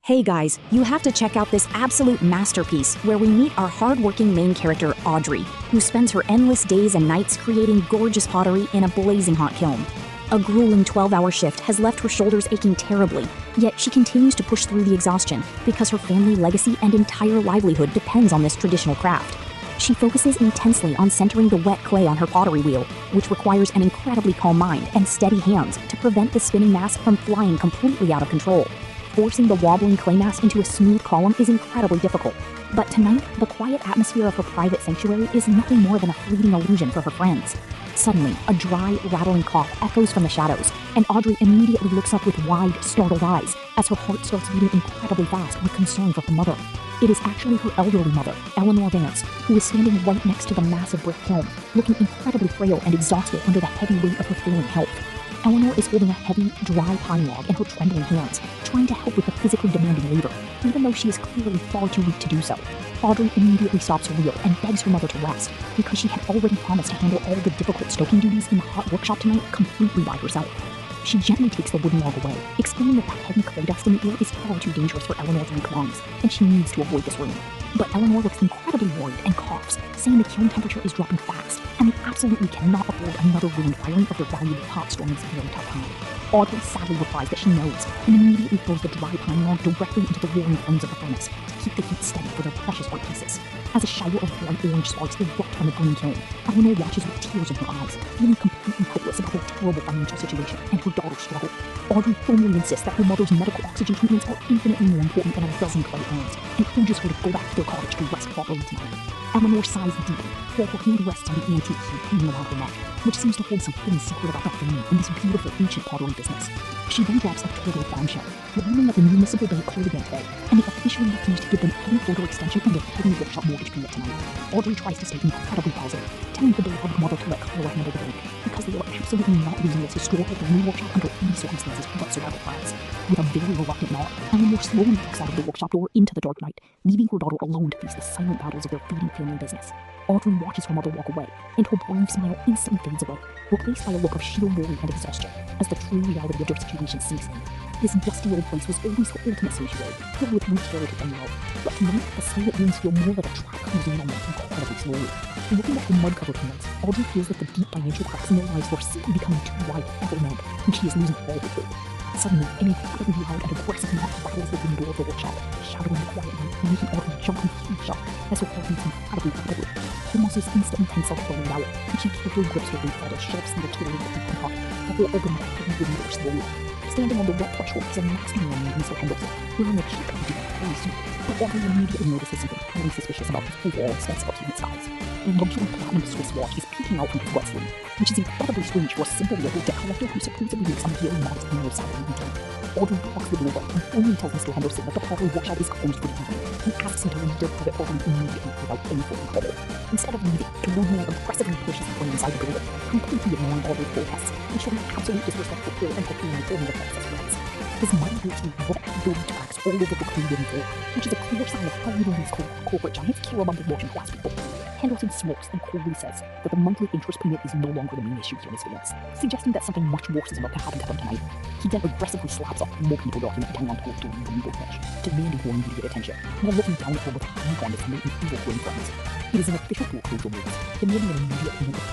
Hey guys, you have to check out this absolute masterpiece where we meet our hardworking main character, Audrey, who spends her endless days and nights creating gorgeous pottery in a blazing hot kiln. A grueling 12-hour shift has left her shoulders aching terribly, yet she continues to push through the exhaustion because her family legacy and entire livelihood depends on this traditional craft. She focuses intensely on centering the wet clay on her pottery wheel, which requires an incredibly calm mind and steady hands to prevent the spinning mass from flying completely out of control. Forcing the wobbling clay mass into a smooth column is incredibly difficult, but tonight, the quiet atmosphere of her private sanctuary is nothing more than a fleeting illusion for her friends. Suddenly, a dry, rattling cough echoes from the shadows, and Audrey immediately looks up with wide, startled eyes as her heart starts beating incredibly fast with concern for her mother. It is actually her elderly mother, Eleanor Vance, who is standing right next to the massive brick kiln, looking incredibly frail and exhausted under the heavy weight of her failing health. Eleanor is holding a heavy, dry pine log in her trembling hands, trying to help with the physically demanding labor, even though she is clearly far too weak to do so. Audrey immediately stops her wheel and begs her mother to rest, because she had already promised to handle all the difficult stoking duties in the hot workshop tonight completely by herself. She gently takes the wooden log away, explaining that the heavy clay dust in the air is far too dangerous for Eleanor's weak lungs, and she needs to avoid this room. But Eleanor looks incredibly worried and coughs, saying the kiln temperature is dropping fast, and they absolutely cannot afford another ruined firing of their valuable pot store in this very tough time. Audrey sadly replies that she knows, and immediately throws the dry pine log directly into the roaring flames of the furnace to keep the heat steady for their precious art pieces. As a shower of bright orange sparks erupt from the burning kiln, Eleanor watches with tears in her eyes, feeling completely hopeless about their terrible financial situation and her daughter's struggle. Audrey firmly insists that her mother's medical oxygen treatments are infinitely more important than a dozen clay urns, and urges her to go back to their cottage to rest properly tonight. Eleanor sighs deeply, while her hand rests on the antique key hanging around her neck, which seems to hold some hidden secret about the family in this beautiful ancient pottery business. She then drops a total bombshell, revealing that the municipal bank closed again today, and they officially refused to give them any further extension on their hidden workshop mortgage payment tonight. Audrey tries to stay incredibly positive, telling her beloved mother to let Clara handle the bank, because they are absolutely not losing this historical family workshop under any circumstances whatsoever, friends. With a very reluctant nod, Eleanor slowly walks out of the workshop door into the dark night, leaving her daughter alone to face the silent battles of their fading family business. Audrey watches her mother walk away, and her brave smile instantly fades away, replaced by a look of sheer worry and exhaustion, as the true reality of their situation sinks in. This dusty old place was always her ultimate sanctuary, filled with rich heritage and love, but tonight the silent rooms feel more like a trap closing in on them incredibly slowly. Looking at her mud-covered hands, Audrey feels that the deep financial cracks in their lives were simply becoming too wide to ever mend, and she is losing all her hope. Suddenly, an incredibly loud and aggressive knock rattles the wooden door of the workshop, shattering the quiet night and making Audrey jump in huge shock as her heart beats incredibly rapidly. Her muscles instantly tense like a balloon hour, and she carefully grips her weight by the sharp steel tooling of her pocket before opening the heavy wooden door slowly. Standing on the wet threshold is a masked man named Mr. Henderson, wearing a cheap and fully suit, but Audrey immediately notices something highly suspicious about his overall expensive appearance size. A luxury platinum Swiss watch is peeking out from his wet sleeve, which is incredibly strange for a simple little debt collector who supposedly makes a very modest annual salary in return. Audrey blocks the doorway and firmly tells Mr. Henderson that the pottery workshop is closed for the evening, and asks him to leave their private property immediately without any further trouble. Instead of leaving, the old man aggressively pushes his way inside the building, completely ignoring Audrey's protests and showing absolute disrespect for her and her family holding the process friends. His mighty boots leave wet, dirty tracks all over the clay wooden floor, which is a clear sign of how little these corporate giants care about the working class people. Henderson smokes and coldly says that the monthly interest payment is no longer the main issue here in his fields, suggesting that something much worse is about to happen to them tonight. He then aggressively slaps a more people document hanging on to her during the legal finish, demanding more immediate attention, while looking down at her with high on his making evil grin friends. It is an official foreclosure notice, demanding an immediate payment of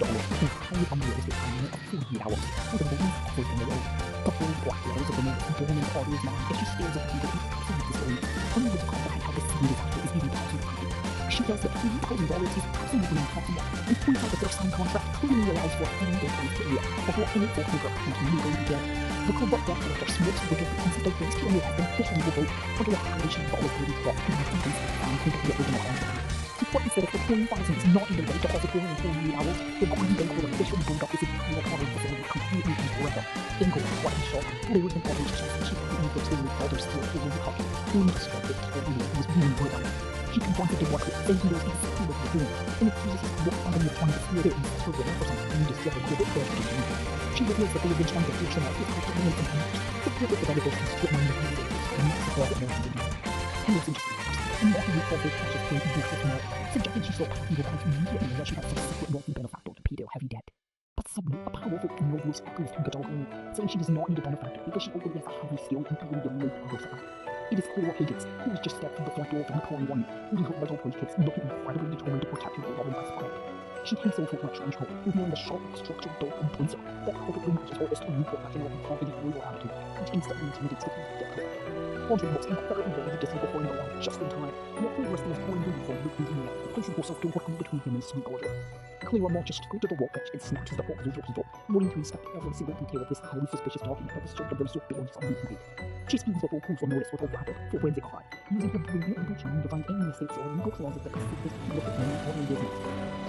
$3,000 and highly unrealistic payment of 48 hours for the woman's everything they owe. The bold black letters of the notice born in Audrey's mind as she stares at the people in absolute disbelief, unable to comprehend how this same disaster is even possible. She tells that $3,000 is absolutely impossible, and points out that their signed contract clearly allows for a 3-day grace period before any foreclosure action can legally begin. The corrupt debt collector smokes the different and says the grace period has been officially revoked under a violation of the Equality Clause and has been found to the original contract. He threatens that if the 40,000 is not even ready to deposit during 48 hours, the Green Bank will officially build up this entire pottery facility completely and forever. Angry at what he saw, flares in Audrey's chest and she quickly grips the new father's steel holding the cup, only to strike it totally and was really worried. She confronted the worker, saying he knows exactly what he's doing, and accuses his work underneath trying to steal it and her winning for some undiscovered global threat to do. She reveals that they have been trying to reach them out with after millions of years, to prove the benefits and strip mine the people, and not support American business. Henderson just laughs, and Martin recalls their precious faith in Bruce's mouth, suggesting she saw passing her wife immediately when she had some secret wealthy benefactor to pay their heavy debt. But suddenly, a powerful female voice echoes through the dark room, saying she does not need a benefactor because she already has a highly skilled and brilliant late herself. It is Cora Higgins, who has just stepped from the front door of the McCoy One, holding her metal briefcase, looking incredibly determined to protect her beloved best friend. She takes over from a trench coat, revealing a sharp, structured dark and blazer that perfectly matches her almost unprofessional and confident warrior attitude, which instantly intimidates the people get her. Audrey looks incredibly ready to disable her in the line just in time, while Clara stays pouring her from the cruising net, placing herself directly between him and his sweet order. Clara marches straight to the workbench and snatches the box of her people, wanting to inspect every single detail of this highly suspicious document that was served of their surveillance on weeknight. She speeds before proof of notice with her rapid, forensic eye, using her brilliant legal chain to find any mistakes or legal clauses that could fit this beautiful family modern business.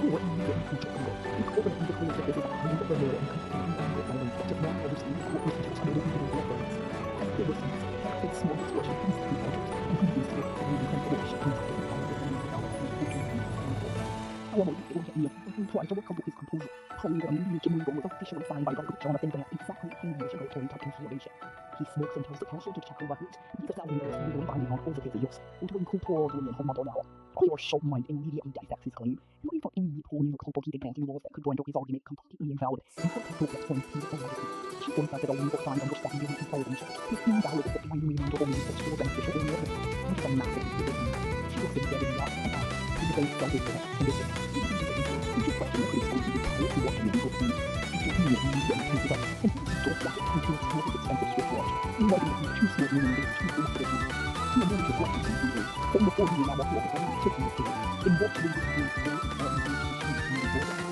Clara immediately features Bingo, who confidently declares that this is a highly rare and completely illegal violence that does not overstate the court procedures under the individual authorities. As Clara sees, Jackson's small expression instantly alters, and he begins to look for the coalition contacting the power of the legal However, the ill Henry tries to recover his composure. However, immediately Bingo was officially signed by Dr. Jonathan Van exactly 10 years ago during top consideration. He smokes and tells the council to check her records, because that legal is legally binding on both of his use, and to include poor Audrey and her mother now. Clara's sharp mind immediately dissects his claim, looking for any loophole in the complicated banking laws that could render his argument completely invalid and protect her best friend's peaceful legacy. She points out that a legal sign under 7 years before insurance is invalid if the binding remains of a legal or beneficial or nothing, which is a massive decision. She looks him dead in the eye and asks, "Did you say don't do that?" And this is, "Would you question could expose you to power to what you legal fees?" She immediately answers up, and he does that into a small expensive switchwatch, inviting him to small meaning days to full citizens. He emerges reflecting from Google, then before he now walks over to taking the figure, in what they would do for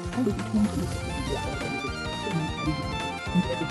how they return to the city of the organization, and every